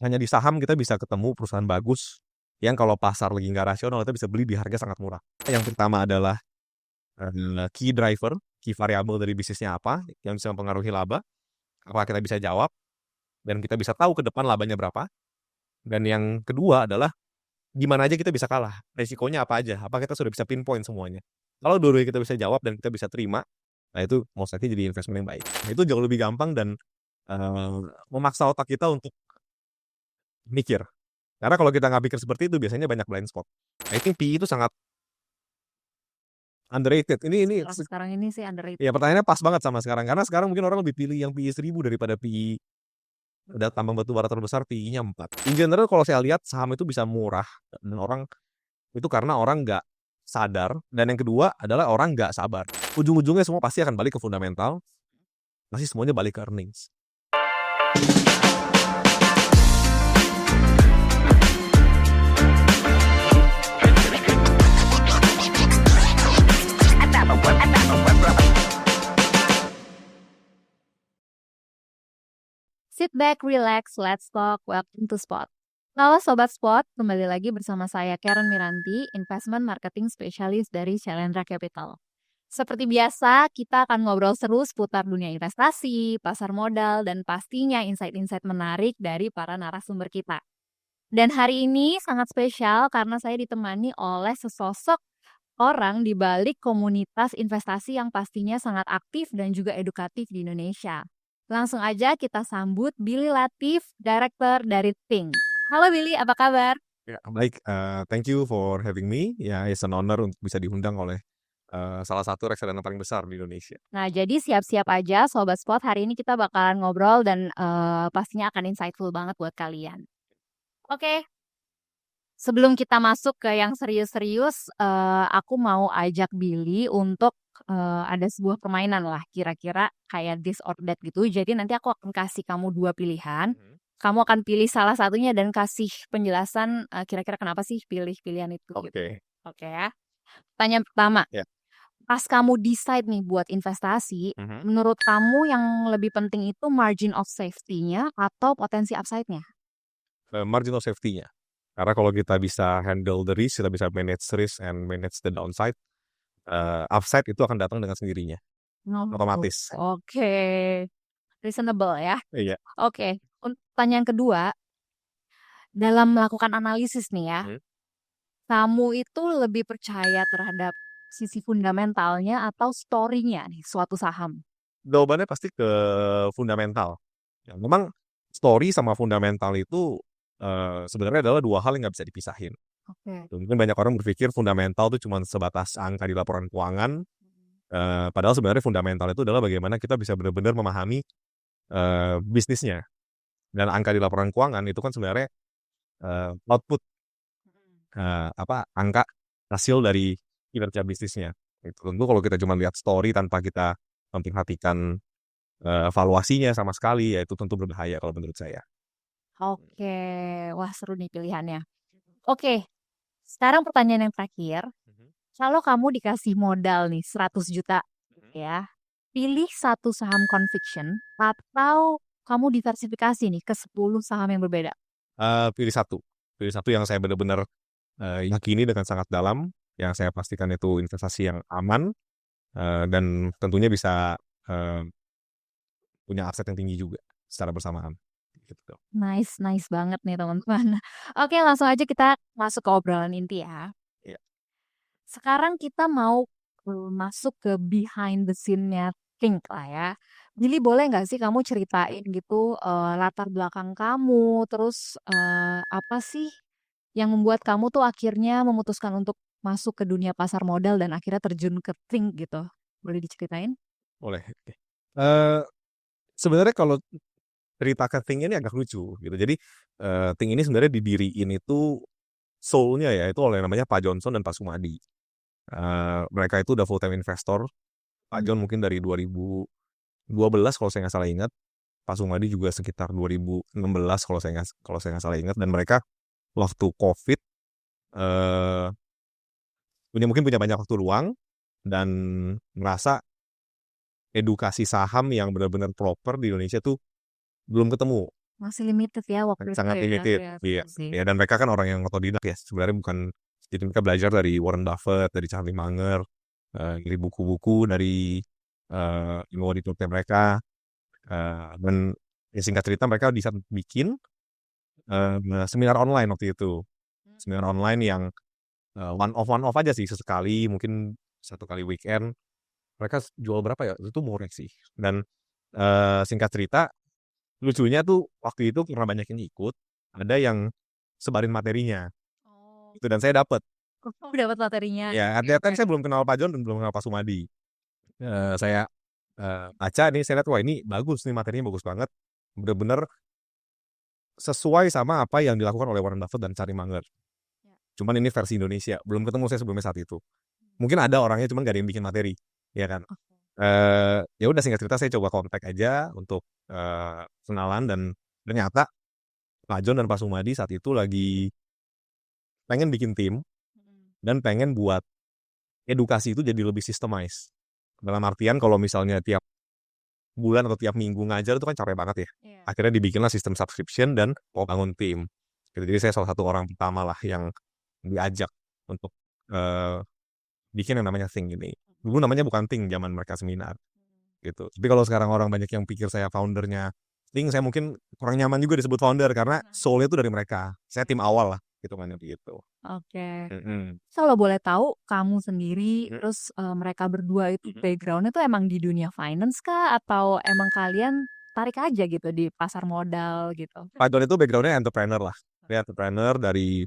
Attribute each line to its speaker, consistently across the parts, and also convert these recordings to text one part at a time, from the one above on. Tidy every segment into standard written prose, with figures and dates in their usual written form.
Speaker 1: hanya di saham kita bisa ketemu perusahaan bagus yang kalau pasar lagi nggak rasional kita bisa beli di harga sangat murah. Yang pertama adalah key driver, key variable dari bisnisnya apa yang bisa mempengaruhi laba. Apa kita bisa jawab dan kita bisa tahu ke depan labanya berapa. Dan yang kedua adalah gimana aja kita bisa kalah, resikonya apa aja, apa kita sudah bisa pinpoint semuanya. Kalau dua-duanya kita bisa jawab dan kita bisa terima, nah itu most likely jadi investment yang baik. Nah, itu jauh lebih gampang dan memaksa otak kita untuk mikir. Karena kalau kita nggak pikir seperti itu, biasanya banyak blind spot. I think PE itu sangat underrated. Ini
Speaker 2: Sekarang ini sih underrated.
Speaker 1: ya pertanyaannya pas banget sama sekarang. Karena sekarang mungkin orang lebih pilih yang PE 1000 daripada PE ada tambang batu bara terbesar PE-nya 4. In general kalau saya lihat saham itu bisa murah dan orang itu karena orang nggak sadar, dan yang kedua adalah orang nggak sabar. Ujung-ujungnya semua pasti akan balik ke fundamental, pasti semuanya balik ke earnings.
Speaker 2: Sit back, relax, let's talk, welcome to Spot. Halo Sobat Spot, kembali lagi bersama saya Karen Miranti, Investment Marketing Specialist dari Shalendra Capital. Seperti biasa, kita akan ngobrol seru seputar dunia investasi, pasar modal, dan pastinya insight-insight menarik dari para narasumber kita. Dan hari ini sangat spesial karena saya ditemani oleh sesosok orang di balik komunitas investasi yang pastinya sangat aktif dan juga edukatif di Indonesia. Langsung aja kita sambut Billy Latif, Director dari Think. Halo Billy, apa kabar?
Speaker 1: Ya, baik, thank you for having me. Ya, it's an honor untuk bisa diundang oleh salah satu reksadana paling besar di Indonesia.
Speaker 2: Nah, jadi siap-siap aja Sobat Spot, hari ini kita bakalan ngobrol dan pastinya akan insightful banget buat kalian. Oke, sebelum kita masuk ke yang serius-serius, aku mau ajak Billy untuk ada sebuah permainan lah, kira-kira kayak this or that gitu. Jadi nanti aku akan kasih kamu 2 pilihan. Kamu akan pilih salah satunya dan kasih penjelasan kira-kira kenapa sih pilih pilihan itu.
Speaker 1: Oke.
Speaker 2: Gitu. Oke ya. Pertanyaan pertama.
Speaker 1: Ya.
Speaker 2: Pas kamu decide nih buat investasi, menurut kamu yang lebih penting itu margin of safety-nya atau potensi upside-nya?
Speaker 1: Margin of safety-nya. Karena kalau kita bisa handle the risk, kita bisa manage risk and manage the downside, upside itu akan datang dengan sendirinya. Otomatis.
Speaker 2: Oke. Reasonable ya.
Speaker 1: Iya.
Speaker 2: Oke. Pertanyaan kedua, dalam melakukan analisis nih ya, kamu itu lebih percaya terhadap sisi fundamentalnya atau story-nya nih suatu saham?
Speaker 1: Jawabannya pasti ke fundamental. Ya, memang story sama fundamental itu sebenarnya adalah dua hal yang nggak bisa dipisahin.
Speaker 2: Oke.
Speaker 1: Mungkin banyak orang berpikir fundamental itu cuma sebatas angka di laporan keuangan, padahal sebenarnya fundamental itu adalah bagaimana kita bisa benar-benar memahami bisnisnya. Dan angka di laporan keuangan itu kan sebenarnya output, angka hasil dari kinerja bisnisnya. Itu tentu kalau kita cuma lihat story tanpa kita memperhatikan valuasinya sama sekali, ya itu tentu berbahaya kalau menurut saya.
Speaker 2: Oke, wah seru nih pilihannya. Oke, sekarang pertanyaan yang terakhir. Kalau kamu dikasih modal nih 100 juta ya, pilih satu saham conviction atau kamu diversifikasi nih ke 10 saham yang berbeda?
Speaker 1: Pilih satu yang saya benar-benar yakini dengan sangat dalam, yang saya pastikan itu investasi yang aman, dan tentunya bisa punya aset yang tinggi juga secara bersamaan. Gitu.
Speaker 2: Nice banget nih teman-teman. Oke, langsung aja kita masuk ke obrolan inti ya.
Speaker 1: Iya.
Speaker 2: Sekarang kita mau masuk ke behind the scene-nya Think lah ya. Jadi boleh nggak sih kamu ceritain gitu latar belakang kamu, terus apa sih yang membuat kamu tuh akhirnya memutuskan untuk masuk ke dunia pasar modal dan akhirnya terjun ke Think gitu? Boleh diceritain?
Speaker 1: Boleh. Oke. Sebenarnya kalau cerita ke Think ini agak lucu gitu. Jadi Think ini sebenarnya didiriin itu soul-nya ya itu oleh namanya Pak Johnson dan Pak Sumadi. Mereka itu udah full time investor. Pak John mungkin dari 2012 kalau saya nggak salah ingat. Pak Sumadi juga sekitar 2016 kalau saya nggak salah ingat. Dan mereka waktu COVID mungkin punya banyak waktu luang dan merasa edukasi saham yang benar-benar proper di Indonesia tuh belum ketemu.
Speaker 2: Masih limited ya waktu itu
Speaker 1: sangat
Speaker 2: ya.
Speaker 1: limited.
Speaker 2: Iya,
Speaker 1: Iya,
Speaker 2: betul sih.
Speaker 1: ya dan mereka kan orang yang otodidak ya. Sebenarnya bukan, jadi mereka belajar dari Warren Buffett, dari Charlie Munger, dari buku-buku, dari ilmu auditornya mereka, dan ya singkat cerita mereka bisa bikin seminar online waktu itu. Seminar online yang one off aja sih, sesekali, mungkin satu kali weekend. Mereka jual berapa ya? Itu murah sih. Dan singkat cerita, lucunya tuh waktu itu karena banyak yang ikut, ada yang sebarin materinya.
Speaker 2: Oh.
Speaker 1: Itu dan saya dapet.
Speaker 2: Dapat materinya.
Speaker 1: Ya,
Speaker 2: Oke,
Speaker 1: artinya kan
Speaker 2: oke.
Speaker 1: saya belum kenal Pak John dan belum kenal Pak Sumadi. Saya baca nih, saya lihat wah ini bagus nih, materinya bagus banget. Bener-bener sesuai sama apa yang dilakukan oleh Warren Buffett dan Charlie Munger.
Speaker 2: Ya.
Speaker 1: Cuman ini versi Indonesia, belum ketemu saya sebelumnya saat itu. Mungkin ada orangnya, cuman gak ada yang bikin materi, ya kan.
Speaker 2: Oke.
Speaker 1: Ya udah singkat cerita saya coba kontak aja untuk kenalan, dan ternyata Pak John dan Pak Sumadi saat itu lagi pengen bikin tim dan pengen buat edukasi itu jadi lebih systemized. Dalam artian kalau misalnya tiap bulan atau tiap minggu ngajar itu kan capek banget ya.
Speaker 2: Iya.
Speaker 1: Akhirnya dibikinlah sistem subscription dan mau bangun tim. Gitu. Jadi saya salah satu orang pertama lah yang diajak untuk bikin yang namanya Think ini. Dulu namanya bukan Think, zaman mereka seminar. Gitu. Tapi kalau sekarang orang banyak yang pikir saya foundernya Think, saya mungkin kurang nyaman juga disebut founder karena soul-nya itu dari mereka. Saya tim awal lah, hitungannya begitu.
Speaker 2: Oke.
Speaker 1: Mm-mm.
Speaker 2: Kalau boleh tahu kamu sendiri,
Speaker 1: Mm.
Speaker 2: terus mereka berdua itu
Speaker 1: Mhm.
Speaker 2: background-nya tuh emang di dunia finance kah? Atau emang kalian tarik aja gitu di pasar modal gitu?
Speaker 1: Pak John itu background-nya entrepreneur lah. Dia entrepreneur dari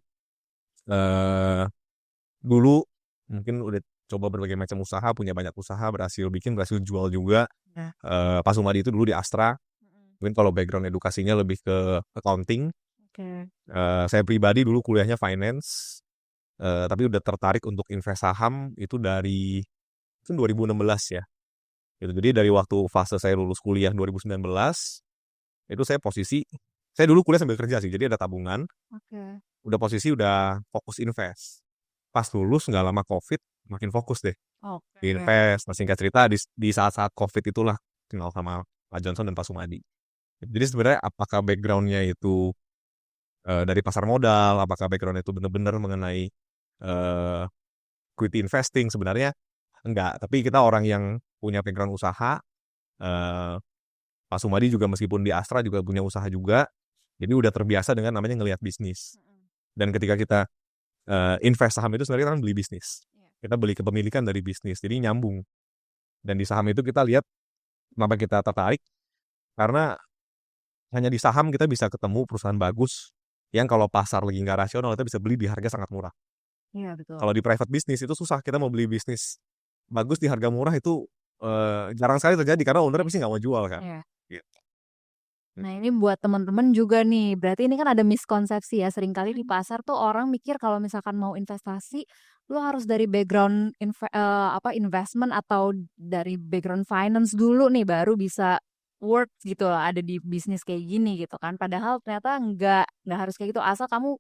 Speaker 1: dulu mungkin udah coba berbagai macam usaha, punya banyak usaha, berhasil bikin, berhasil jual juga.
Speaker 2: Ya.
Speaker 1: Pak Sumadi itu dulu di Astra. Mungkin kalau background edukasinya lebih ke accounting.
Speaker 2: Oke.
Speaker 1: Saya pribadi dulu kuliahnya finance, tapi udah tertarik untuk invest saham itu dari 2016 ya. Gitu. Jadi dari waktu fase saya lulus kuliah 2019, itu saya dulu kuliah sambil kerja sih, jadi ada tabungan,
Speaker 2: Oke.
Speaker 1: udah fokus invest. Pas lulus nggak lama COVID, makin fokus deh
Speaker 2: Oke.
Speaker 1: di invest. Nah, singkat cerita di saat-saat COVID itulah kenal sama Pak Johnson dan Pak Sumadi. Jadi sebenarnya apakah background-nya itu dari pasar modal, apakah background itu benar-benar mengenai equity investing, sebenarnya enggak. Tapi kita orang yang punya background usaha. Pak Sumadi juga meskipun di Astra juga punya usaha juga, jadi udah terbiasa dengan namanya ngelihat bisnis. Dan ketika kita invest saham itu sebenarnya kita kan beli bisnis. Kita beli kepemilikan dari bisnis, jadi nyambung. Dan di saham itu kita lihat kenapa kita tertarik, karena hanya di saham kita bisa ketemu perusahaan bagus yang kalau pasar lagi nggak rasional kita bisa beli di harga sangat murah.
Speaker 2: Iya, betul.
Speaker 1: Kalau di private business itu susah, kita mau beli bisnis bagus di harga murah itu jarang sekali terjadi karena ownernya pasti nggak mau jual kan.
Speaker 2: Iya.
Speaker 1: Gitu.
Speaker 2: Nah, ini buat teman-teman juga nih. Berarti ini kan ada miskonsepsi ya. Seringkali di pasar tuh orang mikir kalau misalkan mau investasi, lu harus dari background investment atau dari background finance dulu nih baru bisa work gitu lah, ada di bisnis kayak gini gitu kan. Padahal ternyata nggak harus kayak gitu. Asal kamu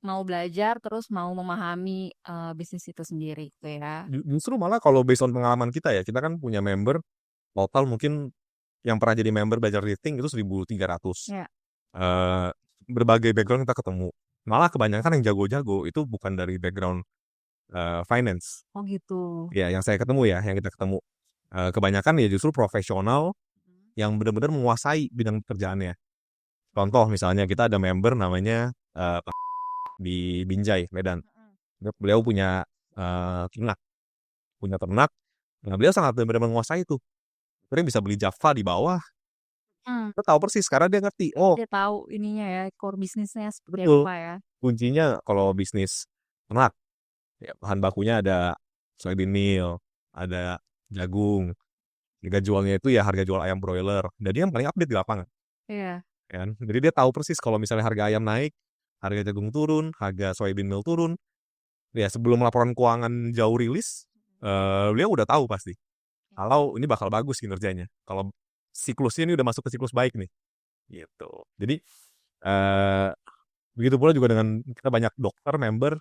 Speaker 2: mau belajar terus mau memahami bisnis itu sendiri gitu ya.
Speaker 1: Justru malah kalau based on pengalaman kita ya, kita kan punya member total mungkin yang pernah jadi member belajar lifting itu 1.300.
Speaker 2: Ya.
Speaker 1: Berbagai background kita ketemu. Malah kebanyakan yang jago-jago itu bukan dari background finance.
Speaker 2: Oh gitu.
Speaker 1: Ya, yang saya ketemu ya, yang kita ketemu. Kebanyakan ya justru profesional yang benar-benar menguasai bidang pekerjaannya. Contoh misalnya kita ada member namanya di Binjai, Medan. Beliau punya ternak. Nah, beliau sangat benar-benar menguasai itu. Dia bisa beli Java di bawah. Dia tahu persis karena dia ngerti. Oh,
Speaker 2: Dia tahu ininya ya, core bisnisnya seperti
Speaker 1: betul.
Speaker 2: apa ya.
Speaker 1: Kuncinya kalau bisnis ternak, ya, bahan bakunya ada soybean meal, ada jagung. Harga jualnya itu ya harga jual ayam broiler. Dan dia yang paling update di lapangan.
Speaker 2: Iya.
Speaker 1: Kan? Jadi dia tahu persis kalau misalnya harga ayam naik, harga jagung turun, harga soybean meal turun. Ya sebelum laporan keuangan jauh rilis, beliau udah tahu pasti. Kalau ini bakal bagus kinerjanya. Kalau siklusnya ini udah masuk ke siklus baik nih. Gitu. Jadi begitu pula juga dengan kita banyak dokter member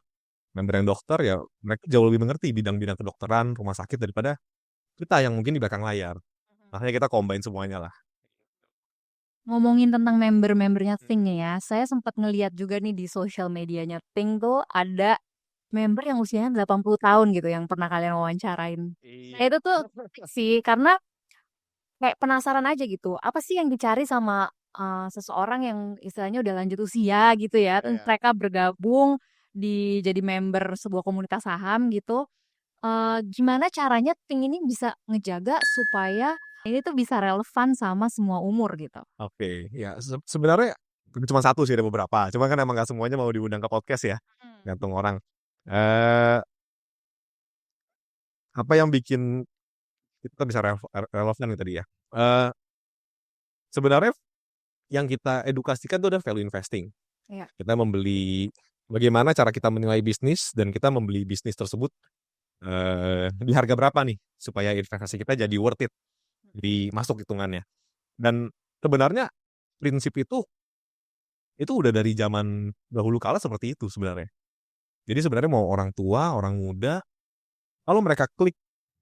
Speaker 1: yang dokter ya mereka jauh lebih mengerti bidang-bidang kedokteran rumah sakit daripada kita yang mungkin di belakang layar. Makanya kita combine semuanya lah.
Speaker 2: Ngomongin tentang member-membernya Think nih ya, saya sempat ngeliat juga nih di sosial medianya Think tuh ada member yang usianya 80 tahun gitu yang pernah kalian wawancarain. Nah
Speaker 1: Iya.
Speaker 2: itu tuh unik sih karena kayak penasaran aja gitu. Apa sih yang dicari sama seseorang yang istilahnya udah lanjut usia gitu ya. Terus
Speaker 1: Iya.
Speaker 2: mereka bergabung di jadi member sebuah komunitas saham gitu. Gimana caranya Think ini bisa ngejaga supaya ini tuh bisa relevan sama semua umur gitu.
Speaker 1: Oke, ya sebenarnya cuma satu sih, ada beberapa. Cuma kan emang nggak semuanya mau diundang ke podcast ya,
Speaker 2: Hmm.
Speaker 1: gantung orang. Eh, apa yang bikin kita bisa relevan nih tadi ya? Eh, sebenarnya yang kita edukasikan itu ada value investing.
Speaker 2: Iya.
Speaker 1: Kita membeli bagaimana cara kita menilai bisnis dan kita membeli bisnis tersebut di harga berapa nih supaya investasi kita jadi worth it, jadi masuk hitungannya. Dan sebenarnya prinsip itu udah dari zaman dahulu kala seperti itu sebenarnya. Jadi sebenarnya mau orang tua, orang muda, kalau mereka klik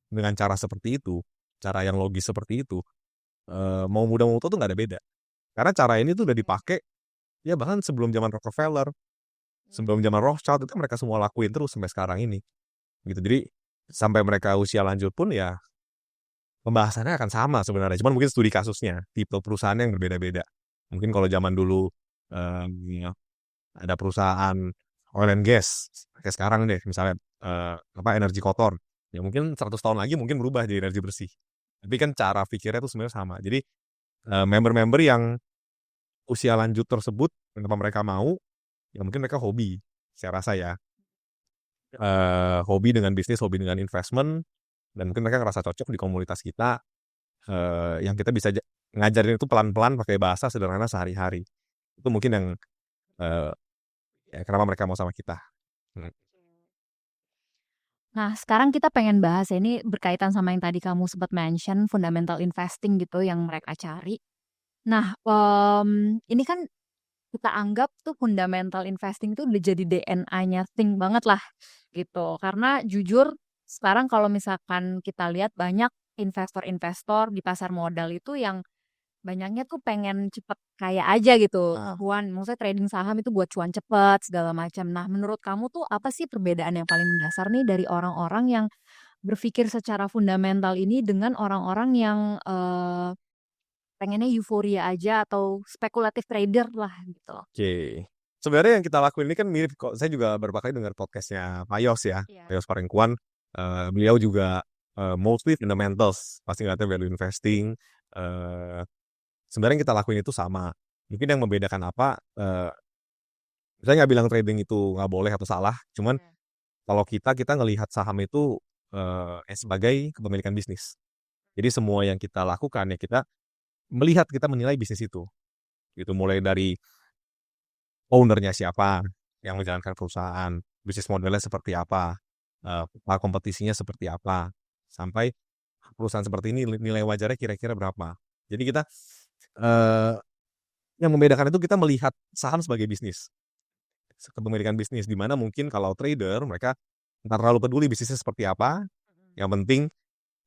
Speaker 1: dengan cara seperti itu, cara yang logis seperti itu, mau muda mau tua tuh nggak ada beda. Karena cara ini tuh udah dipakai ya bahkan sebelum zaman Rockefeller, sebelum zaman Rothschild itu mereka semua lakuin terus sampai sekarang ini. Gitu. Jadi sampai mereka usia lanjut pun ya pembahasannya akan sama sebenarnya. Cuman mungkin studi kasusnya, tipe perusahaannya yang berbeda-beda. Mungkin kalau zaman dulu ya, ada perusahaan oil and gas kayak sekarang deh misalnya energi kotor ya mungkin 100 tahun lagi mungkin berubah jadi energi bersih, tapi kan cara pikirnya itu sebenarnya sama. Jadi member-member yang usia lanjut tersebut kenapa mereka mau ya mungkin mereka hobi, saya rasa ya, hobi dengan bisnis, hobi dengan investment, dan mungkin mereka ngerasa cocok di komunitas kita yang kita bisa ngajarin itu pelan-pelan pakai bahasa sederhana sehari-hari. Itu mungkin yang eh, ya kenapa mereka mau sama kita. Hmm.
Speaker 2: Nah, sekarang kita pengen bahas ya, ini berkaitan sama yang tadi kamu sempat mention, fundamental investing gitu yang mereka cari. Nah, ini kan kita anggap tuh fundamental investing itu udah jadi DNA-nya Think banget lah gitu. Karena jujur sekarang kalau misalkan kita lihat banyak investor-investor di pasar modal itu yang banyaknya tuh pengen cepet kaya aja gitu. Cuan, maksudnya trading saham itu buat cuan cepet segala macam. Nah, menurut kamu tuh apa sih perbedaan yang paling mendasar nih dari orang-orang yang berpikir secara fundamental ini dengan orang-orang yang pengennya euforia aja atau spekulatif trader lah gitu.
Speaker 1: Oke. Sebenarnya yang kita lakuin ini kan mirip kok. Saya juga beberapa kali dengar podcastnya Pak Yos ya.
Speaker 2: Iya.
Speaker 1: Pak Yos Parengkuan. Beliau juga mostly fundamentals. Pasti nggak value investing. Eh, sebenarnya yang kita lakuin itu sama. Mungkin yang membedakan apa, saya nggak bilang trading itu nggak boleh atau salah. Cuman
Speaker 2: Iya.
Speaker 1: kalau kita ngelihat saham itu sebagai kepemilikan bisnis. Jadi semua yang kita lakukan ya kita melihat, kita menilai bisnis itu. Gitu mulai dari ownernya siapa yang menjalankan perusahaan, bisnis modelnya seperti apa, kompetisinya seperti apa, sampai perusahaan seperti ini nilai wajarnya kira-kira berapa. Jadi kita eh, yang membedakan itu kita melihat saham sebagai bisnis, kepemilikan bisnis, di mana mungkin kalau trader mereka nggak terlalu peduli bisnisnya seperti apa, yang penting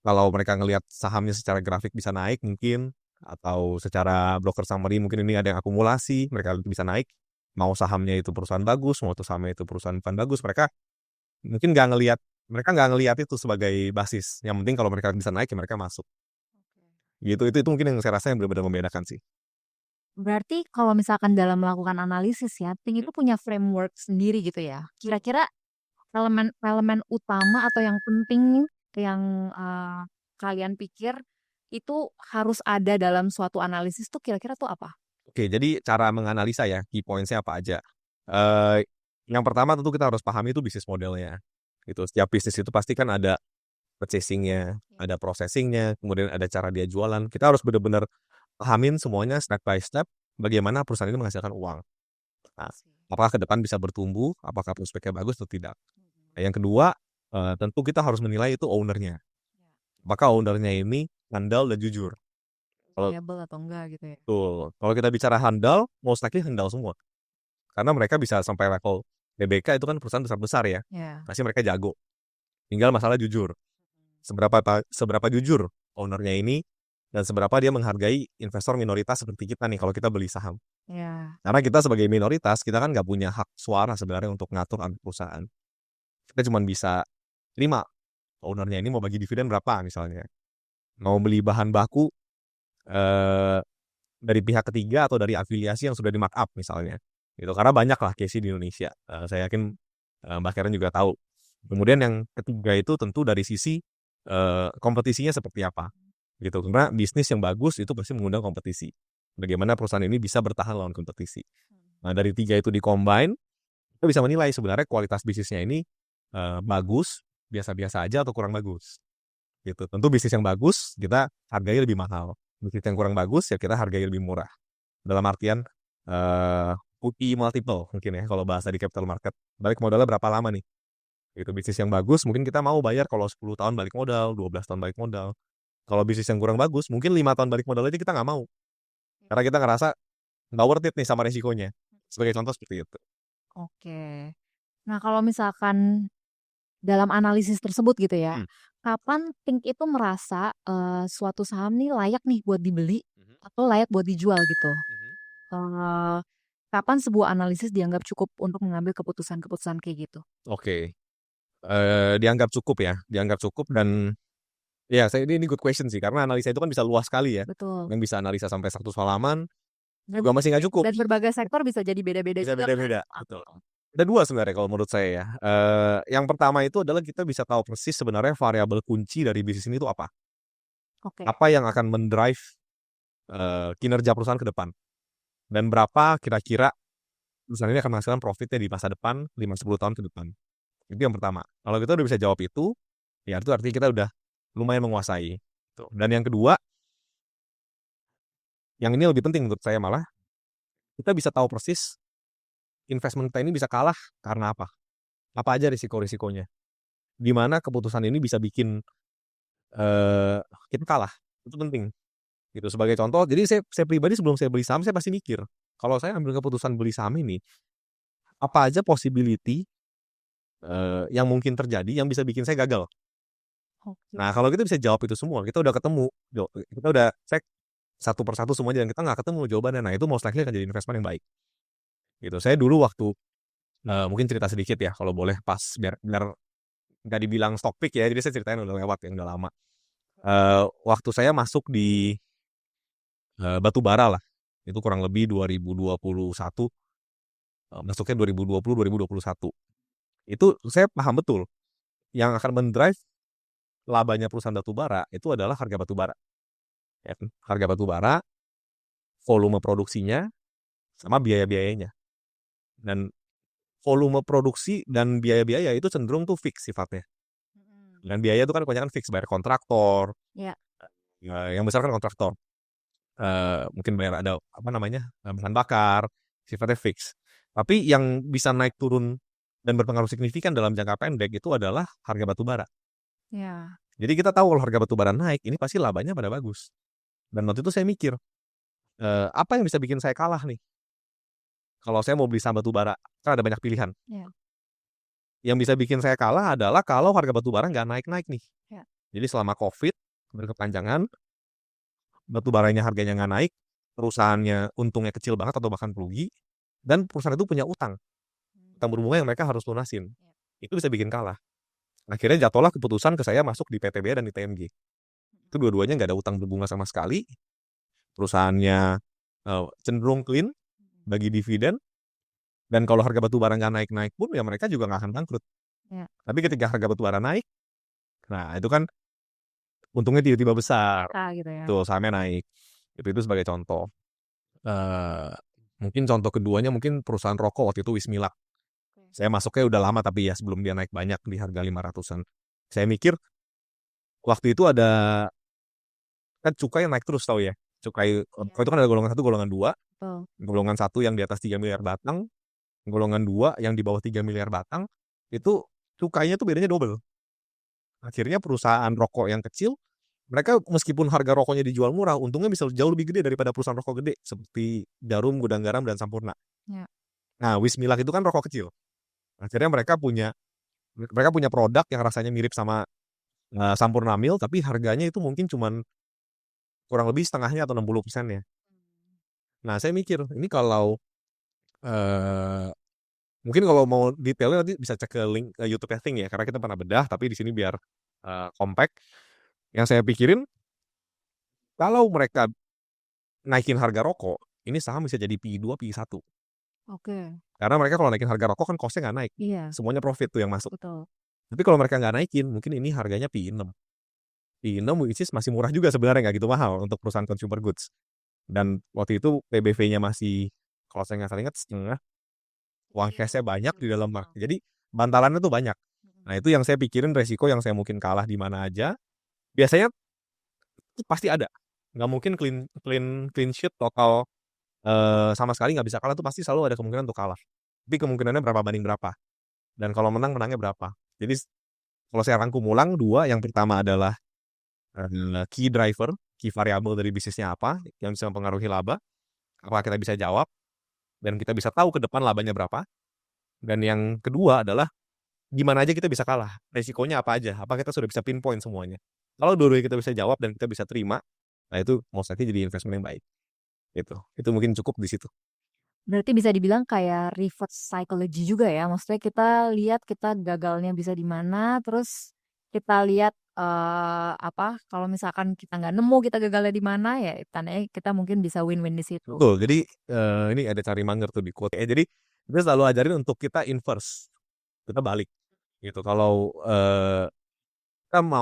Speaker 1: kalau mereka ngelihat sahamnya secara grafik bisa naik mungkin, atau secara broker summary mungkin ini ada yang akumulasi, mereka bisa naik. Mau sahamnya itu perusahaan bagus, mau itu sahamnya itu perusahaan bukan bagus, mungkin mereka nggak ngelihat itu sebagai basis. Yang penting kalau mereka bisa naik ya mereka masuk. Gitu, itu mungkin yang saya rasa yang benar-benar membedakan sih.
Speaker 2: Berarti kalau misalkan dalam melakukan analisis ya, Think itu punya framework sendiri gitu ya. Kira-kira elemen-elemen utama atau yang penting yang kalian pikir itu harus ada dalam suatu analisis tuh kira-kira tuh apa?
Speaker 1: Oke, jadi cara menganalisa ya, key points-nya apa aja. Eh, yang pertama tentu kita harus pahami itu bisnis modelnya. Gitu. Setiap bisnis itu pasti kan ada purchasing-nya, ada processing-nya, kemudian ada cara dia jualan. Kita harus benar-benar pahamin semuanya step by step bagaimana perusahaan ini menghasilkan uang. Nah, apakah ke depan bisa bertumbuh, apakah prospeknya bagus atau tidak. Nah, yang kedua, tentu kita harus menilai itu ownernya. Apakah ownernya ini handal dan jujur. Kalau
Speaker 2: Reliable atau enggak gitu ya?
Speaker 1: betul, kalau kita bicara handal, most likely handal semua. Karena mereka bisa sampai level BBK itu kan perusahaan besar-besar ya.
Speaker 2: Ya.
Speaker 1: Pasti mereka jago. Tinggal masalah jujur. Seberapa jujur ownernya ini dan seberapa dia menghargai investor minoritas seperti kita nih kalau kita beli saham.
Speaker 2: Ya.
Speaker 1: Karena kita sebagai minoritas, kita kan nggak punya hak suara sebenarnya untuk ngatur anak perusahaan. Kita cuma bisa terima ownernya ini mau bagi dividen berapa misalnya. Mau beli bahan baku dari pihak ketiga atau dari afiliasi yang sudah di markup misalnya. Gitu. Karena banyak lah case di Indonesia. Saya yakin Mbak Karen juga tahu. Kemudian yang ketiga itu tentu dari sisi kompetisinya seperti apa. Gitu. Karena bisnis yang bagus itu pasti mengundang kompetisi. Bagaimana perusahaan ini bisa bertahan lawan kompetisi. Nah, dari tiga itu di-combine, kita bisa menilai sebenarnya kualitas bisnisnya ini bagus, biasa-biasa aja atau kurang bagus. Gitu. Tentu bisnis yang bagus kita harganya lebih mahal. Bisnis yang kurang bagus ya kita harganya lebih murah. Dalam artian PE multiple mungkin ya kalau bahasa di capital market. Balik modalnya berapa lama nih? Gitu. Bisnis yang bagus mungkin kita mau bayar kalau 10 tahun balik modal, 12 tahun balik modal. Kalau bisnis yang kurang bagus mungkin 5 tahun balik modal aja kita nggak mau. Karena kita ngerasa nggak worth it nih sama resikonya. Sebagai contoh seperti itu.
Speaker 2: Oke. Nah, kalau misalkan dalam analisis tersebut gitu ya,
Speaker 1: Hmm.
Speaker 2: kapan Pink itu merasa suatu saham nih layak nih buat dibeli
Speaker 1: Mhm.
Speaker 2: atau layak buat dijual gitu?
Speaker 1: Mhm.
Speaker 2: Eh, Kapan sebuah analisis dianggap cukup untuk mengambil keputusan-keputusan kayak gitu?
Speaker 1: Oke. Dianggap cukup ya, dianggap cukup dan ya ini good question sih karena analisa itu kan bisa luas sekali ya.
Speaker 2: Betul.
Speaker 1: Yang bisa analisa sampai 100 halaman
Speaker 2: Dan,
Speaker 1: juga masih nggak cukup.
Speaker 2: dan berbagai sektor bisa jadi beda-beda
Speaker 1: Bisa
Speaker 2: juga
Speaker 1: beda-beda,
Speaker 2: kan?
Speaker 1: betul. Ada dua sebenarnya kalau menurut saya ya. Yang pertama itu adalah kita bisa tahu persis sebenarnya variabel kunci dari bisnis ini itu apa.
Speaker 2: Oke.
Speaker 1: Apa yang akan mendrive kinerja perusahaan ke depan. Dan berapa kira-kira perusahaan ini akan menghasilkan profitnya di masa depan 5-10 tahun ke depan. Itu yang pertama. Kalau kita udah bisa jawab itu, ya itu artinya kita udah lumayan menguasai. Dan yang kedua, yang ini lebih penting menurut saya malah, kita bisa tahu persis investment kita ini bisa kalah karena apa. Apa aja risiko-risikonya. Di mana keputusan ini bisa bikin kita kalah. Itu penting. Gitu. Sebagai contoh, jadi saya pribadi sebelum saya beli saham, saya pasti mikir, kalau saya ambil keputusan beli saham ini, apa aja possibility yang mungkin terjadi yang bisa bikin saya gagal.
Speaker 2: Oke.
Speaker 1: Nah, kalau kita bisa jawab itu semua, kita udah ketemu, kita udah cek satu persatu semuanya dan kita nggak ketemu jawabannya. Nah, itu most likely akan jadi investment yang baik. Gitu. Saya dulu waktu mungkin cerita sedikit ya, kalau boleh pas biar nggak dibilang stock pick ya, jadi saya ceritain udah lewat yang udah lama. Waktu saya masuk di batu bara lah, itu kurang lebih 2021, masuknya 2020-2021. Itu saya paham betul, yang akan mendrive labanya perusahaan batu bara itu adalah harga batu bara. Ya kan? Harga batu bara, volume produksinya, sama biaya-biayanya. Dan volume produksi dan biaya-biaya itu cenderung tuh fix sifatnya. Dan biaya itu kan kebanyakan fix, bayar kontraktor.
Speaker 2: Ya.
Speaker 1: Yang besar kan kontraktor. Mungkin bayar ada apa namanya bahan bakar, sifatnya fix. Tapi yang bisa naik turun dan berpengaruh signifikan dalam jangka pendek itu adalah harga batu bara.
Speaker 2: Ya.
Speaker 1: Jadi kita tahu kalau harga batu bara naik, ini pasti labanya pada bagus. Dan waktu itu saya mikir, apa yang bisa bikin saya kalah nih? Kalau saya mau beli saham batu bara, kan ada banyak pilihan.
Speaker 2: Ya.
Speaker 1: Yang bisa bikin saya kalah adalah kalau harga batu bara nggak naik-naik nih.
Speaker 2: Ya.
Speaker 1: Jadi selama COVID berkepanjangan, batu baranya harganya nggak naik, perusahaannya untungnya kecil banget atau bahkan rugi, dan perusahaan itu punya utang berbunga yang mereka harus lunasin. Itu bisa bikin kalah. Akhirnya jatuhlah keputusan ke saya masuk di PTBA dan di TMG. Itu dua-duanya nggak ada utang berbunga sama sekali. Perusahaannya cenderung clean bagi dividen. Dan kalau harga batu bara nggak naik-naik pun ya mereka juga nggak akan bangkrut.
Speaker 2: Ya.
Speaker 1: Tapi ketika harga batu bara naik, nah itu kan untungnya tiba-tiba besar.
Speaker 2: Gitu ya.
Speaker 1: Tuh sahamnya naik. Itu sebagai contoh. Mungkin contoh keduanya mungkin perusahaan rokok waktu itu Wismilak. Saya masuknya udah lama tapi ya sebelum dia naik banyak di harga 500-an. Saya mikir waktu itu ada kan cukai yang naik terus tahu ya. Cukai itu kan ada golongan 1, golongan 2. Golongan 1 yang di atas 3 miliar batang, golongan 2 yang di bawah 3 miliar batang, itu cukainya tuh bedanya double. Akhirnya perusahaan rokok yang kecil, mereka meskipun harga rokoknya dijual murah, untungnya bisa jauh lebih gede daripada perusahaan rokok gede seperti Jarum, Gudang Garam, dan Sampurna.
Speaker 2: Ya.
Speaker 1: Nah, Wismilak itu kan rokok kecil. Akhirnya mereka punya produk yang rasanya mirip sama Sampurna Mil, tapi harganya itu mungkin cuman kurang lebih setengahnya atau 60%-nya. Nah, saya mikir, ini kalau eh mungkin kalau mau detailnya nanti bisa cek ke link YouTube Think ya, karena kita pernah bedah, tapi di sini biar compact. Yang saya pikirin, kalau mereka naikin harga rokok, ini saham bisa jadi PI 2, PI 1.
Speaker 2: Oke.
Speaker 1: Karena mereka kalau naikin harga rokok kan cost-nya nggak naik.
Speaker 2: Iya,
Speaker 1: Semuanya profit tuh yang masuk.
Speaker 2: betul.
Speaker 1: Tapi kalau mereka nggak naikin, mungkin ini harganya PI 6. PI 6 which is masih murah juga sebenarnya, nggak gitu mahal untuk perusahaan consumer goods. Dan waktu itu PBV-nya masih, kalau saya nggak salah ingat, setengah. Uang
Speaker 2: Kecil,
Speaker 1: cash-nya banyak di dalam market.
Speaker 2: heeh.
Speaker 1: Jadi bantalannya tuh banyak. Nah, itu yang saya pikirin resiko yang saya mungkin kalah di mana aja. Biasanya pasti ada. Nggak mungkin clean clean clean sheet total sama sekali nggak bisa kalah, tuh pasti selalu ada kemungkinan untuk kalah. Tapi kemungkinannya berapa banding berapa. Dan kalau menang, menangnya berapa. Jadi kalau saya rangkum ulang, dua, yang pertama adalah key driver, key variable dari bisnisnya apa, yang bisa mempengaruhi laba. Apa kita bisa jawab, dan kita bisa tahu ke depan labanya berapa. Dan yang kedua adalah gimana aja kita bisa kalah, resikonya apa aja, apa kita sudah bisa pinpoint semuanya. Kalau dua-duanya kita bisa jawab dan kita bisa terima, nah itu most likely jadi investment yang baik. Itu mungkin cukup di situ.
Speaker 2: Berarti bisa dibilang kayak reverse psychology juga ya. Maksudnya kita lihat kita gagalnya bisa di mana, terus kita lihat apa kalau misalkan kita nggak nemu kita gagalnya di mana ya tandanya kita mungkin bisa win-win di situ.
Speaker 1: Betul. Jadi ini ada cari manger tuh di quote. Jadi kita selalu ajarin untuk kita inverse, kita balik gitu. Kalau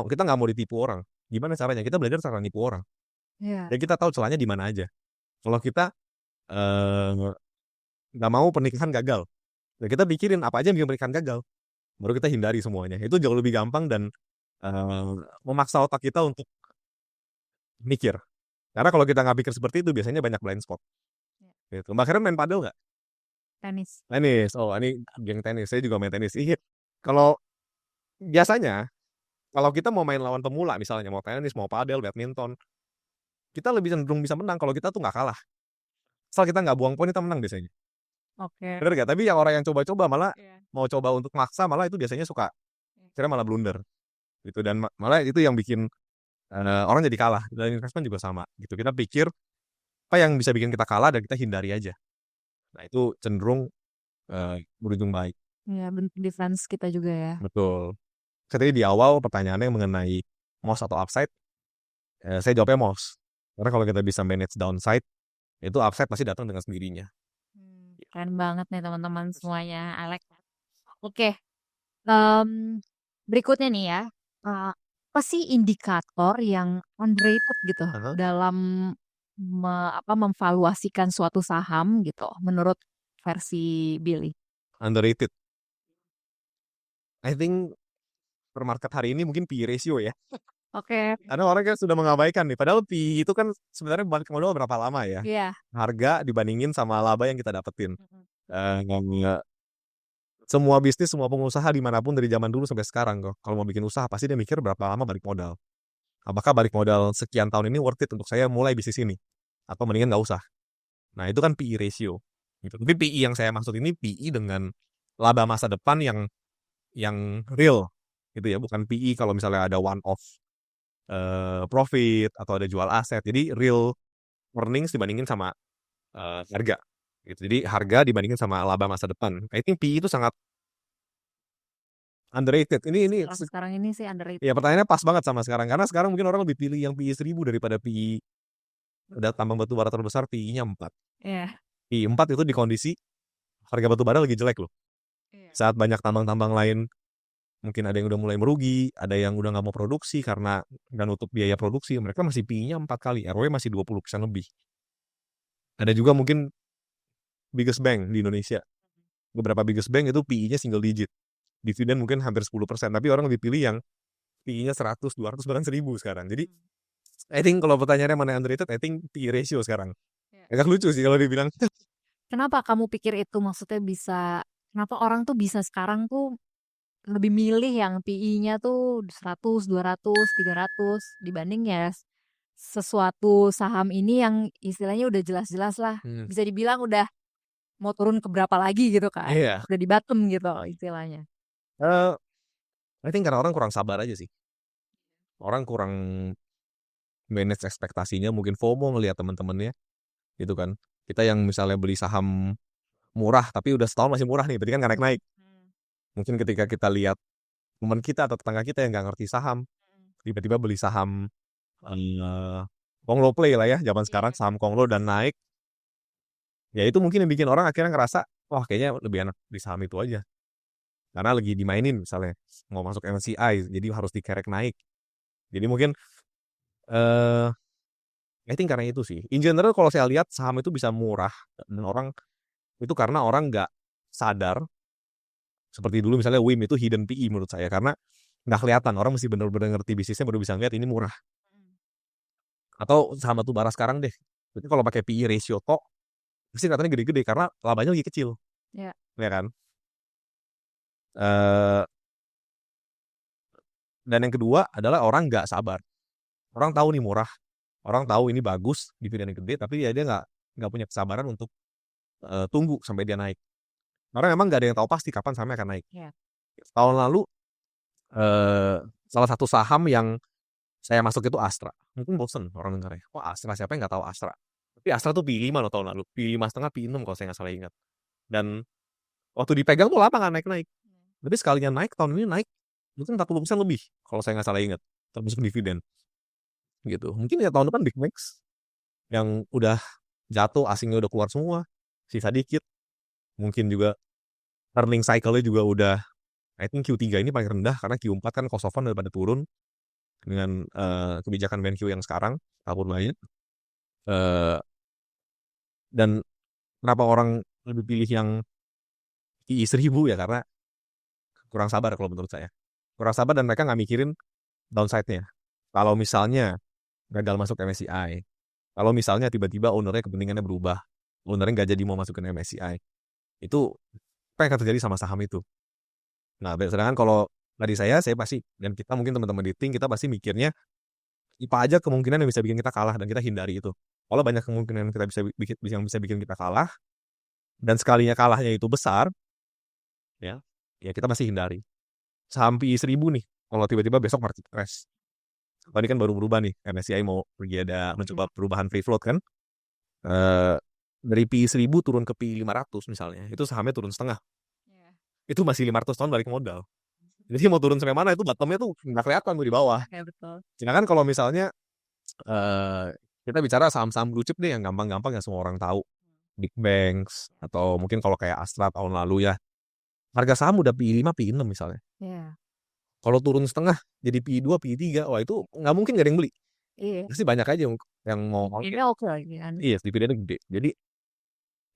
Speaker 1: kita nggak mau ditipu orang, gimana caranya? Kita belajar cara nipu orang.
Speaker 2: Iya.
Speaker 1: Dan kita tahu celahnya di mana aja. Kalau kita eh, nggak mau pernikahan gagal, ya kita pikirin apa aja yang bikin pernikahan gagal, baru kita hindari semuanya. Itu jauh lebih gampang dan eh, memaksa otak kita untuk mikir. Karena kalau kita nggak pikir seperti itu, biasanya banyak blind spot.
Speaker 2: Iya.
Speaker 1: Gitu. Mbak Karen main padel nggak?
Speaker 2: Tenis.
Speaker 1: Tenis. Oh, ini geng tenis. Saya juga main tenis. Iya. Kalau biasanya, kalau kita mau main lawan pemula, misalnya mau tenis, mau padel, badminton, kita lebih cenderung bisa menang kalau kita tuh nggak kalah. Asal kita nggak buang poin, kita menang biasanya.
Speaker 2: Oke.
Speaker 1: Bener nggak? Tapi yang orang yang coba-coba malah
Speaker 2: Iya.
Speaker 1: mau coba untuk maksa, malah itu biasanya suka.
Speaker 2: Iya.
Speaker 1: Kira malah blunder. Gitu. Dan malah itu yang bikin orang jadi kalah. Dan investment juga sama. Gitu. Kita pikir apa yang bisa bikin kita kalah dan kita hindari aja. Nah, itu cenderung berujung baik.
Speaker 2: Iya, bentuk defense kita juga ya.
Speaker 1: Betul. Tadi di awal pertanyaannya mengenai MOS atau upside, saya jawabnya MOS. Karena kalau kita bisa manage downside, itu upside pasti datang dengan sendirinya.
Speaker 2: Keren banget nih teman-teman semuanya. I like that. Oke. em, Berikutnya nih ya. Apa sih indikator yang underrated gitu
Speaker 1: Aha.
Speaker 2: dalam memvaluasikan suatu saham gitu menurut versi Billy?
Speaker 1: Underrated. I think per market hari ini mungkin PE ratio ya.
Speaker 2: Oke.
Speaker 1: Karena orang kan sudah mengabaikan nih. Padahal PE itu kan sebenarnya balik modal berapa lama ya.
Speaker 2: Iya.
Speaker 1: Harga dibandingin sama laba yang kita dapetin.
Speaker 2: Mm-mm.
Speaker 1: Semua bisnis, semua pengusaha dimanapun dari zaman dulu sampai sekarang kok. Kalau mau bikin usaha pasti dia mikir berapa lama balik modal. Apakah balik modal sekian tahun ini worth it untuk saya mulai bisnis ini? Atau mendingan nggak usah? Nah, itu kan PE ratio. Gitu. Tapi PE yang saya maksud ini PE dengan laba masa depan yang real. Gitu ya, bukan PE kalau misalnya ada one off profit atau ada jual aset. Jadi real earnings dibandingin sama harga. Gitu. Jadi harga dibandingin sama laba masa depan. I think PE itu sangat underrated. Ini
Speaker 2: Sekarang ini sih underrated.
Speaker 1: ya pertanyaannya pas banget sama sekarang. Karena sekarang mungkin orang lebih pilih yang PE 1000 daripada PE ada tambang batu bara terbesar PE-nya 4.
Speaker 2: Iya.
Speaker 1: PE 4 itu di kondisi harga batu bara lagi jelek loh.
Speaker 2: Iya.
Speaker 1: Saat banyak tambang-tambang lain mungkin ada yang udah mulai merugi, ada yang udah nggak mau produksi karena nggak nutup biaya produksi, mereka masih PE-nya 4 kali, ROE masih 20% lebih. Ada juga mungkin biggest bank di Indonesia. Beberapa biggest bank itu PE-nya single digit. Dividen mungkin hampir 10%, tapi orang lebih pilih yang PE-nya 100, 200, bahkan 1000 sekarang. Jadi, I think kalau pertanyaannya mana underrated, I think PE ratio sekarang.
Speaker 2: Iya.
Speaker 1: Agak lucu sih kalau dibilang.
Speaker 2: Kenapa kamu pikir itu maksudnya kenapa orang tuh bisa sekarang tuh lebih milih yang PI-nya tuh 100, 200, 300 dibanding ya sesuatu saham ini yang istilahnya udah jelas-jelas lah. Bisa dibilang udah mau turun ke berapa lagi gitu kan.
Speaker 1: Iya.
Speaker 2: Udah di bottom gitu istilahnya.
Speaker 1: I think karena orang kurang sabar aja sih. Orang kurang manage ekspektasinya, mungkin FOMO ngelihat teman-temannya gitu kan. Kita yang misalnya beli saham murah tapi udah setahun masih murah nih, berarti kan nggak naik-naik. Mungkin ketika kita lihat teman kita atau tetangga kita yang nggak ngerti saham, tiba-tiba beli saham Konglo Play lah ya, zaman sekarang saham Konglo dan naik, ya itu mungkin yang bikin orang akhirnya ngerasa, wah kayaknya lebih enak di saham itu aja. Karena lagi dimainin misalnya, mau masuk MSCI, jadi harus dikerek naik. Jadi mungkin, I think karena itu sih. In general kalau saya lihat saham itu bisa murah, dan itu karena orang nggak sadar, seperti dulu misalnya WIM itu hidden PE menurut saya, karena nggak kelihatan, orang mesti benar-benar ngerti bisnisnya baru bisa ngeliat ini murah. Atau saham batu bara sekarang deh, berarti kalau pakai PE ratio tok, pasti kelihatannya gede-gede karena labanya lagi kecil,
Speaker 2: Ya.
Speaker 1: ya kan? Eh, dan yang kedua adalah orang nggak sabar. Orang tahu nih murah, orang tahu ini bagus, dividennya gede, tapi ya dia nggak punya kesabaran untuk tunggu sampai dia naik. Karena memang nggak ada yang tahu pasti kapan sahamnya akan naik.
Speaker 2: Ya.
Speaker 1: Tahun lalu salah satu saham yang saya masuk itu Astra. Mungkin bosen orang dengarnya. Wah Astra, siapa yang nggak tahu Astra? Tapi Astra tuh P5 loh tahun lalu. P5,5, P6 kalau saya nggak salah ingat. Dan waktu dipegang tuh lama nggak naik-naik. Tapi sekalinya naik, tahun ini naik mungkin 40% lebih kalau saya nggak salah ingat. Termasuk dividen. Gitu. Mungkin ya tahun depan Big Max yang udah jatuh, asingnya udah keluar semua. Sisa dikit. Mungkin juga earning cycle-nya juga udah, I think Q3 ini paling rendah karena Q4 kan cost of fund udah pada turun dengan kebijakan BenQ yang sekarang kabur banyak. Dan kenapa orang lebih pilih yang PI 1000 ya karena kurang sabar kalau menurut saya. Kurang sabar dan mereka nggak mikirin downside-nya. Kalau misalnya gagal masuk MSCI, kalau misalnya tiba-tiba ownernya kepentingannya berubah, ownernya nggak jadi mau masukin MSCI, itu apa yang akan terjadi sama saham itu? Nah, sedangkan kalau dari saya pasti, dan kita mungkin teman-teman di tim, kita pasti mikirnya, IPA aja kemungkinan yang bisa bikin kita kalah, dan kita hindari itu. Kalau banyak kemungkinan kita yang bisa bikin kita kalah, dan sekalinya kalahnya itu besar, ya kita masih hindari. Saham PI 1000 nih, kalau tiba-tiba besok market crash. Tadi kan baru berubah nih, MSCI mau pergi ada mencoba perubahan free float kan. Dari PI 1000 turun ke PI 500 misalnya, itu sahamnya turun setengah. Itu masih 500 tahun balik modal. Jadi mau turun sampai mana itu bottomnya tuh nggak kelihatan tuh di bawah.
Speaker 2: Ya, betul.
Speaker 1: Sedangkan kalau misalnya kita bicara saham-saham blue chip deh yang gampang-gampang yang semua orang tahu, big banks atau mungkin kalau kayak Astra tahun lalu ya, harga saham udah PI 5, PI 6 misalnya.
Speaker 2: Ya.
Speaker 1: Kalau turun setengah jadi PI 2, PI 3, wah itu nggak mungkin gak ada yang beli.
Speaker 2: Iya.
Speaker 1: Pasti banyak aja yang mau.
Speaker 2: Ini oke lagi kan.
Speaker 1: Iya, dividennya gede. Jadi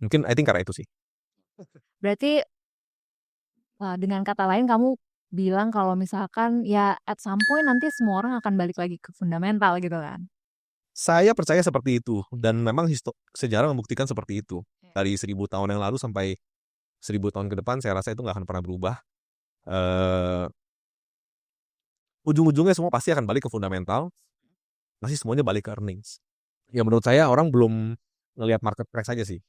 Speaker 1: mungkin I think karena itu sih.
Speaker 2: Berarti dengan kata lain kamu bilang kalau misalkan ya at some point nanti semua orang akan balik lagi ke fundamental gitu kan.
Speaker 1: Saya percaya seperti itu dan memang sejarah membuktikan seperti itu. Dari 1000 tahun yang lalu sampai 1000 tahun ke depan saya rasa itu nggak akan pernah berubah. Ujung-ujungnya semua pasti akan balik ke fundamental. Pasti semuanya balik ke earnings. Ya menurut saya orang belum ngelihat market crash aja sih.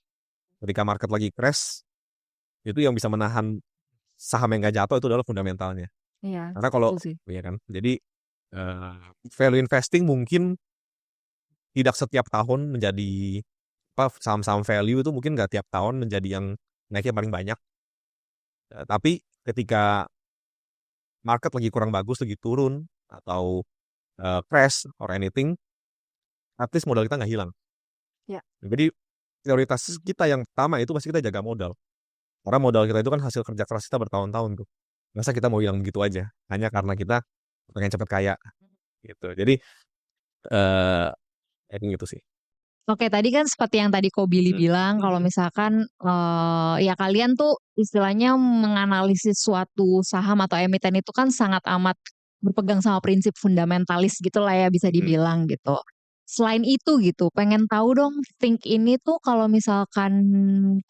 Speaker 1: Ketika market lagi crash, itu yang bisa menahan saham yang nggak jatuh itu adalah fundamentalnya.
Speaker 2: Iya.
Speaker 1: Karena kalau,
Speaker 2: Betul sih.
Speaker 1: ya kan, jadi value investing mungkin tidak setiap tahun menjadi saham-saham value itu mungkin nggak tiap tahun menjadi yang naiknya paling banyak. Tapi ketika market lagi kurang bagus, lagi turun atau crash or anything, at least modal kita nggak hilang.
Speaker 2: Ya.
Speaker 1: Jadi prioritas kita yang pertama itu pasti kita jaga modal. Karena modal kita itu kan hasil kerja keras kita bertahun-tahun tuh. Masa kita mau hilang begitu aja hanya karena kita pengen cepet kaya gitu. Jadi I think gitu sih.
Speaker 2: Oke, tadi kan seperti yang tadi Ko Billy bilang kalau misalkan ya kalian tuh istilahnya menganalisis suatu saham atau emiten itu kan sangat amat berpegang sama prinsip fundamentalis gitu lah ya bisa dibilang gitu. Selain itu gitu, pengen tahu dong Think ini tuh kalau misalkan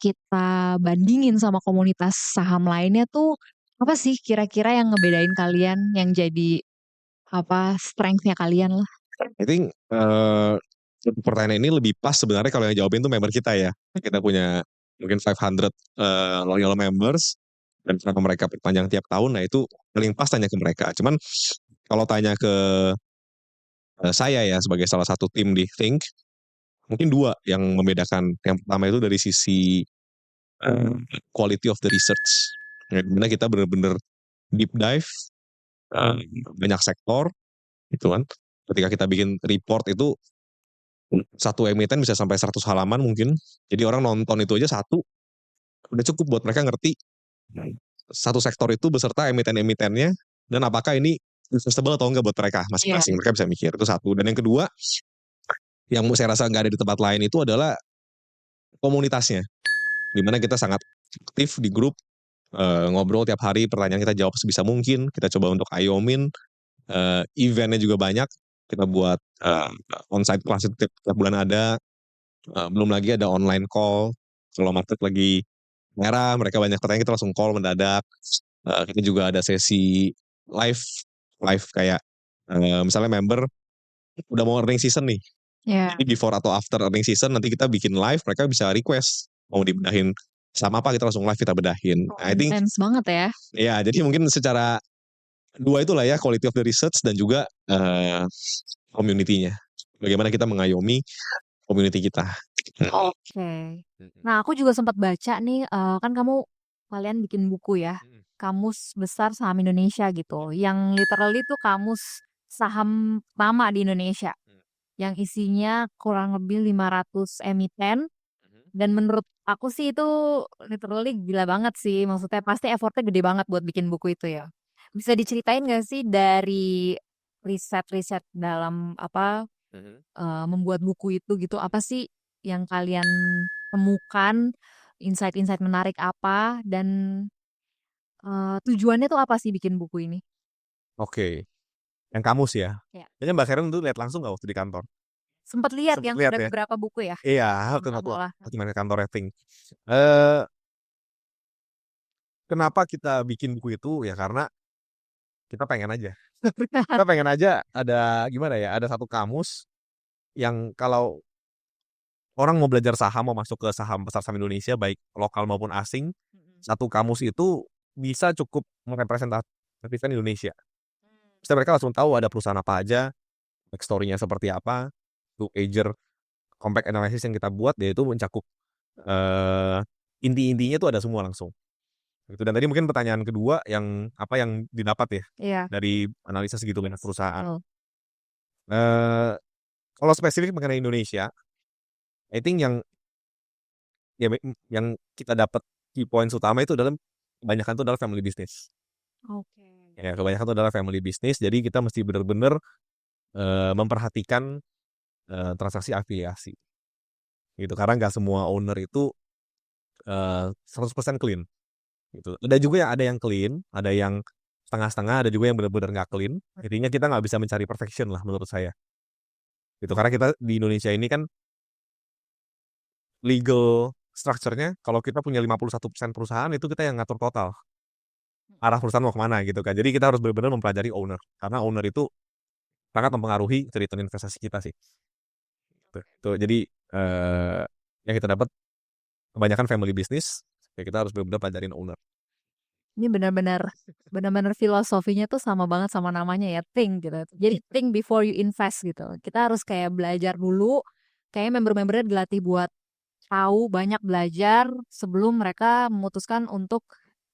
Speaker 2: kita bandingin sama komunitas saham lainnya tuh apa sih kira-kira yang ngebedain kalian yang jadi strength-nya kalian lah?
Speaker 1: I think pertanyaan ini lebih pas sebenarnya kalau yang jawabin tuh member kita ya. Kita punya mungkin 500 loyal members dan kenapa mereka perpanjang tiap tahun, nah itu paling pas tanya ke mereka. Cuman kalau tanya ke saya ya sebagai salah satu tim di Think, mungkin dua yang membedakan. Yang pertama itu dari sisi quality of the research. Dimana kita benar-benar deep dive banyak sektor gitu kan. Ketika kita bikin report itu satu emiten bisa sampai 100 halaman mungkin. Jadi orang nonton itu aja satu udah cukup buat mereka ngerti satu sektor itu beserta emiten-emitennya dan apakah ini sustainable atau enggak buat mereka masing-masing. Mereka bisa mikir itu satu. Dan yang kedua yang saya rasa nggak ada di tempat lain itu adalah komunitasnya. Dimana kita sangat aktif di grup, ngobrol tiap hari, pertanyaan kita jawab sebisa mungkin, kita coba untuk ayomin, eventnya juga banyak, kita buat onsite class tiap bulan ada, belum lagi ada online call, kalau market lagi merah, mereka banyak pertanyaan, kita langsung call mendadak, kita juga ada sesi live kayak misalnya member udah mau earning season nih, jadi before atau after earning season nanti kita bikin live, mereka bisa request mau dibedahin sama apa, kita langsung live kita bedahin. I think
Speaker 2: Intense banget ya.
Speaker 1: ya, jadi mungkin secara dua itulah ya, quality of the research dan juga community-nya. Bagaimana kita mengayomi community kita.
Speaker 2: Oke. Nah, aku juga sempat baca nih, kan kalian bikin buku ya, Kamus Besar Saham Indonesia gitu, yang literally tuh kamus saham pertama di Indonesia, yang isinya kurang lebih 500 emiten, dan menurut aku sih itu literally gila banget sih, maksudnya pasti effortnya gede banget buat bikin buku itu ya. Bisa diceritain gak sih dari riset-riset dalam membuat buku itu gitu, apa sih yang kalian temukan, insight-insight menarik apa, dan tujuannya tuh apa sih bikin buku ini?
Speaker 1: Oke, yang kamus ya.
Speaker 2: Ya.
Speaker 1: Kayaknya Mbak Karen tuh lihat langsung nggak waktu di kantor?
Speaker 2: Sempat lihat yang
Speaker 1: lihat
Speaker 2: ada
Speaker 1: ya?
Speaker 2: beberapa buku ya.
Speaker 1: Iya,
Speaker 2: Sama bola.
Speaker 1: waktu main ke kantor Think. Kenapa kita bikin buku itu? Ya karena kita pengen aja. Kita pengen aja ada gimana ya? Ada satu kamus yang kalau orang mau belajar saham, mau masuk ke saham besar saham Indonesia, baik lokal maupun asing, satu kamus itu bisa cukup merepresentasikan Indonesia. Jadi mereka langsung tahu ada perusahaan apa aja, backstory-nya seperti apa, two-pager compact analysis yang kita buat, yaitu mencakup inti-intinya itu ada semua langsung. Gitu. Dan tadi mungkin pertanyaan kedua yang apa yang didapat ya dari analisa segitu banyak perusahaan. Kalau spesifik mengenai Indonesia, I think yang kita dapat key points utama itu adalah kebanyakan itu adalah family business. Ya, kebanyakan itu adalah family business. Jadi kita mesti benar-benar memperhatikan transaksi afiliasi. Gitu. Karena nggak semua owner itu 100% clean. Gitu. Ada juga yang clean, ada yang setengah-setengah, ada juga yang benar-benar nggak clean. Intinya kita nggak bisa mencari perfection lah menurut saya. Gitu. Karena kita di Indonesia ini kan legal structure-nya, kalau kita punya 51% perusahaan, itu kita yang ngatur total. Arah perusahaan mau kemana gitu kan. Jadi kita harus benar-benar mempelajari owner. Karena owner itu sangat mempengaruhi return investasi kita sih. Jadi yang kita dapat kebanyakan family business, ya kita harus benar-benar pelajarin owner.
Speaker 2: Ini benar-benar filosofinya tuh sama banget sama namanya ya, think gitu. Jadi think before you invest gitu. Kita harus kayak belajar dulu, kayak member-membernya dilatih buat tahu, banyak belajar sebelum mereka memutuskan untuk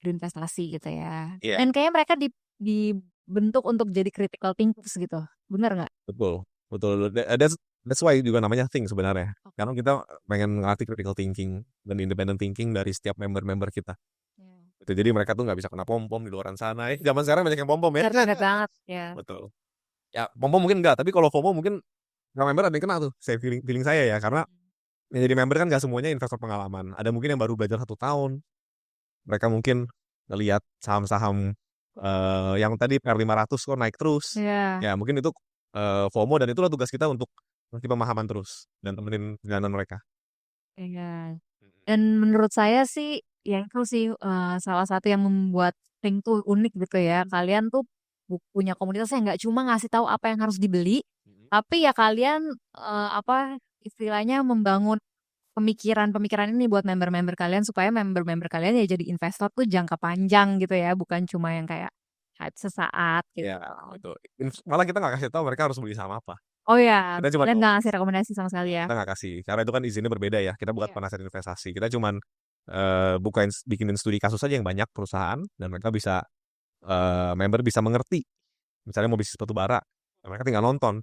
Speaker 2: berinvestasi gitu ya. Dan kayaknya mereka dibentuk untuk jadi critical thinkers gitu. Benar nggak?
Speaker 1: Betul. That's why juga namanya think sebenarnya. Karena kita pengen ngelatih critical thinking dan independent thinking dari setiap member-member kita. Jadi mereka tuh nggak bisa kena pom-pom di luaran sana. Zaman sekarang banyak yang pom-pom ya.
Speaker 2: Benar banget ya.
Speaker 1: Betul. Ya pom-pom mungkin enggak, tapi kalau FOMO mungkin nggak member ada yang kena tuh. Saya feeling saya ya, karena yang jadi member kan nggak semuanya investor pengalaman. Ada mungkin yang baru belajar 1 tahun. Mereka mungkin ngelihat saham-saham yang tadi PR500 kok naik terus. Ya mungkin itu FOMO, dan itulah tugas kita untuk ngasih pemahaman terus dan temenin perjalanan mereka.
Speaker 2: Iya. Dan menurut saya sih ya itu sih salah satu yang membuat Think tuh unik gitu ya. Kalian tuh punya komunitas yang nggak cuma ngasih tahu apa yang harus dibeli, tapi ya kalian istilahnya membangun pemikiran-pemikiran ini buat member-member kalian supaya member-member kalian ya jadi investor tuh jangka panjang gitu ya, bukan cuma yang kayak hype sesaat gitu.
Speaker 1: Ya, betul. Malah kita nggak kasih tahu mereka harus beli saham apa.
Speaker 2: Oh ya,
Speaker 1: Kita cuma
Speaker 2: kalian nggak ngasih
Speaker 1: ngomong.
Speaker 2: rekomendasi sama sekali ya?
Speaker 1: Kita nggak kasih, karena itu kan izinnya berbeda ya. Kita bukan
Speaker 2: Iya.
Speaker 1: penasihat investasi. Kita cuman bikinin studi kasus aja yang banyak perusahaan dan mereka bisa member bisa mengerti. Misalnya mau bisnis batu bara, mereka tinggal nonton.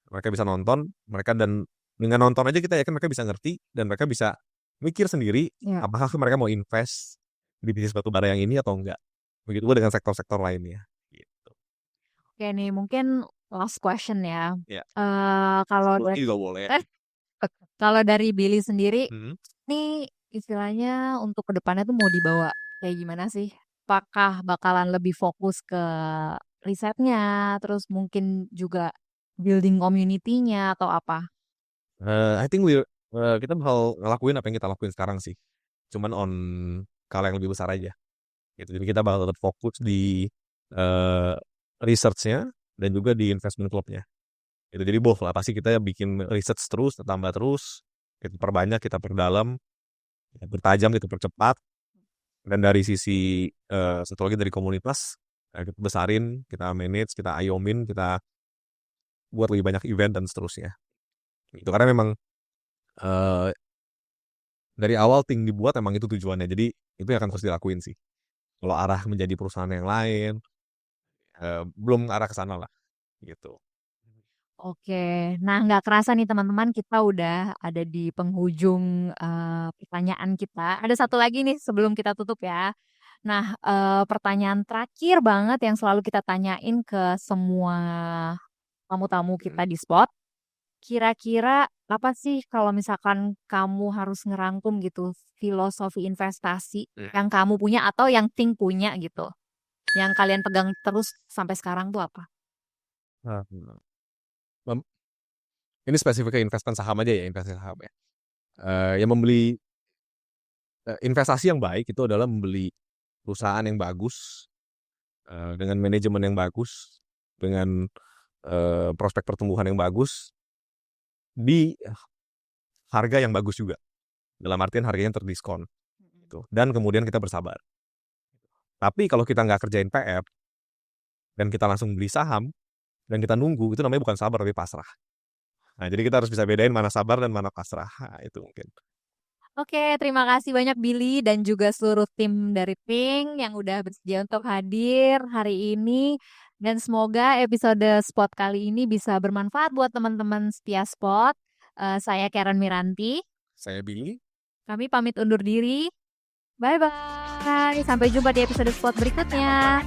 Speaker 1: Mereka bisa nonton, mereka dan dengan nonton aja kita yakin mereka bisa ngerti dan mereka bisa mikir sendiri
Speaker 2: Iya.
Speaker 1: apakah mereka mau invest di bisnis batu bara yang ini atau enggak. Begitu juga dengan sektor-sektor lainnya. Gitu.
Speaker 2: Oke nih, mungkin last question ya.
Speaker 1: Ya,
Speaker 2: Kalau
Speaker 1: ini juga boleh.
Speaker 2: kalau dari Billy sendiri,
Speaker 1: Hmm.
Speaker 2: nih istilahnya untuk kedepannya tuh mau dibawa kayak gimana sih? Apakah bakalan lebih fokus ke risetnya, terus mungkin juga building community-nya atau apa?
Speaker 1: I think kita bakal ngelakuin apa yang kita lakuin sekarang sih. Cuman on skala yang lebih besar aja. Gitu. Jadi kita bakal tetap fokus di eh, research-nya dan juga di investment club-nya. Itu jadi both lah. Pasti kita bikin research terus, tambah terus, kita perbanyak, kita perdalam, kita pertajam, kita percepat. Dan dari sisi satu lagi dari komunitas, kita besarin, kita manage, kita ayomin, kita buat lebih banyak event dan seterusnya. Itu karena memang eh, dari awal Ting dibuat emang itu tujuannya. Jadi itu yang akan terus dilakuin sih. Kalau arah menjadi perusahaan yang lain, belum arah ke sana lah. Gitu.
Speaker 2: Oke, nah nggak kerasa nih teman-teman kita udah ada di penghujung pertanyaan kita. Ada satu lagi nih sebelum kita tutup ya. Nah, pertanyaan terakhir banget yang selalu kita tanyain ke semua tamu-tamu kita di Spot. Kira-kira apa sih kalau misalkan kamu harus ngerangkum gitu filosofi investasi yang kamu punya atau yang Ting punya gitu, yang kalian pegang terus sampai sekarang tuh apa?
Speaker 1: Nah, mem- ini spesifik ke investment saham aja ya, investasi saham ya. Yang membeli investasi yang baik itu adalah membeli perusahaan yang bagus, dengan manajemen yang bagus, dengan prospek pertumbuhan yang bagus, di harga yang bagus juga. Dalam artian harganya terdiskon. Gitu. Dan kemudian kita bersabar. Tapi kalau kita nggak kerjain PR, dan kita langsung beli saham, dan kita nunggu, itu namanya bukan sabar, tapi pasrah. Nah, jadi kita harus bisa bedain mana sabar dan mana pasrah. Nah, itu mungkin.
Speaker 2: Oke, terima kasih banyak Billy dan juga seluruh tim dari Pink yang udah bersedia untuk hadir hari ini. Dan semoga episode Spot kali ini bisa bermanfaat buat teman-teman setia Spot. Saya Karen Miranti.
Speaker 1: Saya Billy.
Speaker 2: Kami pamit undur diri. Bye-bye. Sampai jumpa di episode Spot berikutnya.